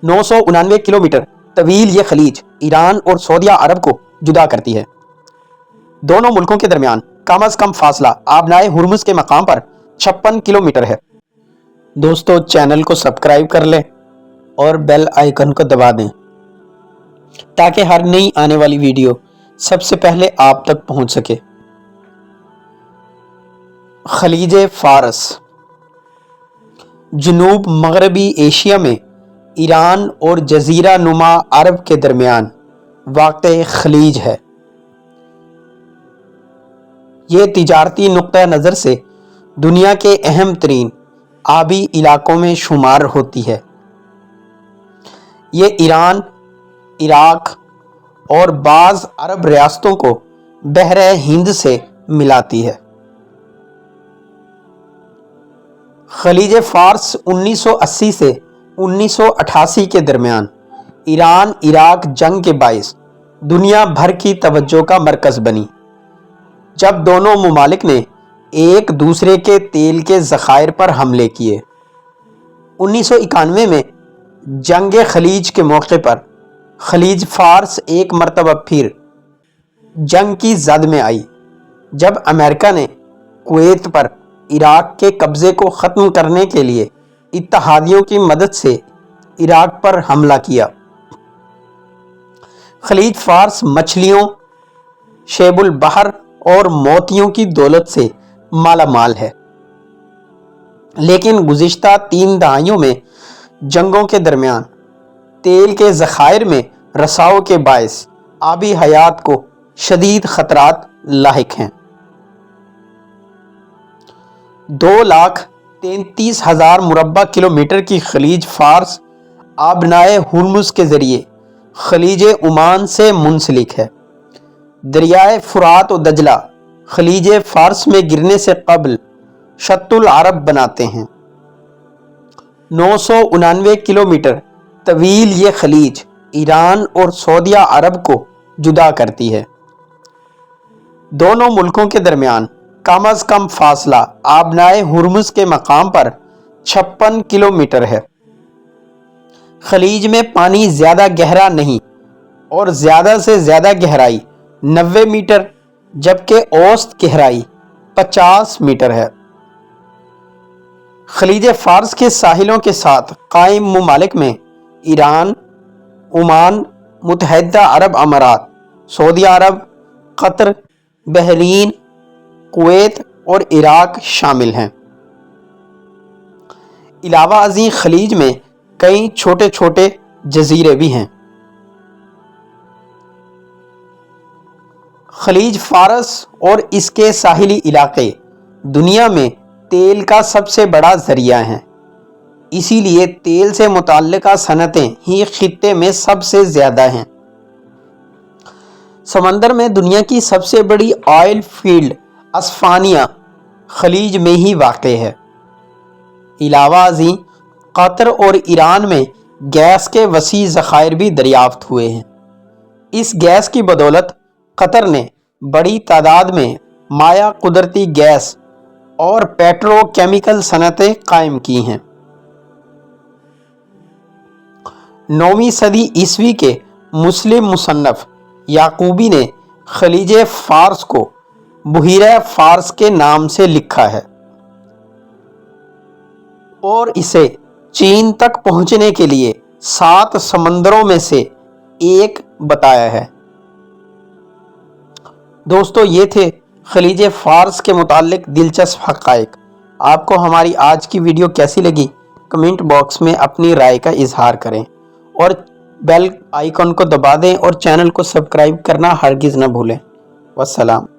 999 kilometre तवील ये खलीज Iran और सऊदी अरब को जुदा करती है। दोनों मुल्कों के दरमियान कम अज़ कम फासला आबनाए हुर्मुज के मकाम पर 56 किलोमीटर है। दोस्तों, चैनल को सब्सक्राइब कर लें और बेल आइकन को दबा दें ताकि हर नई आने वाली वीडियो सबसे पहले आप तक पहुंच सके। खलीज फारस जनूब मगरबी एशिया में ईरान और जजीरा नुमा अरब के दरमियान वाक़ खलीज है। ये तिजारती नुक्ता नज़र से दुनिया के अहम तरीन आबी इलाकों में शुमार होती है। ये ईरान, इराक और बाज़ अरब रियासतों को बहरे हिंद से मिलाती है। खलीज फारस 1980 से 1988 के दरमियान ईरान इराक जंग के बाइस दुनिया भर की तवज्जो का मरकज़ बनी, जब दोनों मुमालिक ने एक दूसरे के तेल के ज़खायर पर हमले किए। 1991 में जंग खलीज के मौके पर खलीज फारस एक मरतबा फिर जंग की जद में आई, जब अमेरिका ने कुवैत पर इराक के कब्ज़े को ख़त्म करने के लिए इत्तहादियों की मदद से इराक पर हमला किया। खलीज फारस मछलियों, शेबुल बहर और मोतियों की दौलत से माला माल है, लेकिन गुज़िश्ता 3 दहाइयों में जंगों के दरमियान तेल के ज़खायर में रसाव के बायस आबी हयात को शदीद ख़तरात लाहिक हैं। 2,33,000 मुरब्बा किलोमीटर की खलीज फारस आबनाए हुर्मुज के ज़रिए खलीज ओमान से मुंसलिक है। दरियाए फुरात और दजला खलीज फारस में गिरने से कबल शत्तुल अरब बनाते हैं। 999 किलोमीटर तवील ये खलीज ईरान और सऊदी अरब को जुदा करती है। दोनों मुल्कों के दरमियान कम अज़ कम फासला आबनाए हुर्मुज के मकाम पर 56 किलोमीटर है। खलीज में पानी ज़्यादा गहरा नहीं और ज़्यादा से ज़्यादा गहराई 90 मीटर जबकि औसत गहराई 50 मीटर है। खलीज फारस के साहिलों के साथ कायम मुमालिक में ईरान, ओमान, मुत्तहिदा अरब अमारात, सऊदी अरब, कतर, बहरीन, कुवैत और इराक शामिल हैं। इलावा अज़ीं खलीज में कई छोटे छोटे जजीरे भी हैं। खलीज फारस और इसके साहिली इलाके दुनिया में तेल का सबसे बड़ा ज़रिया हैं, इसीलिए तेल से मुताल्लिक़ा सनतें ही खित्ते में सबसे ज़्यादा हैं। समंदर में दुनिया की सबसे बड़ी ऑयल फील्ड अस्फानिया खलीज में ही वाक़ है। इलावा अज़ीं कतर और ईरान में गैस के वसी ज़खायर भी दरियाफ्त हुए हैं। इस गैस की बदौलत कतर ने बड़ी तादाद में माया कुदरती गैस और पेट्रोकेमिकल सनतें कायम की हैं। 9वीं सदी ईस्वी के मुस्लिम मुसन्नफ़ याकूबी ने खलीज फारस को बुहीरा फारस के नाम से लिखा है और इसे चीन तक पहुंचने के लिए 7 समंदरों में से एक बताया है। दोस्तों, ये थे खलीज फारस के मुताल्लिक दिलचस्प हक़ाइक़। आपको हमारी आज की वीडियो कैसी लगी कमेंट बॉक्स में अपनी राय का इजहार करें और बेल आइकन को दबा दें और चैनल को सब्सक्राइब करना हरगिज़ न भूलें। वस्सलाम।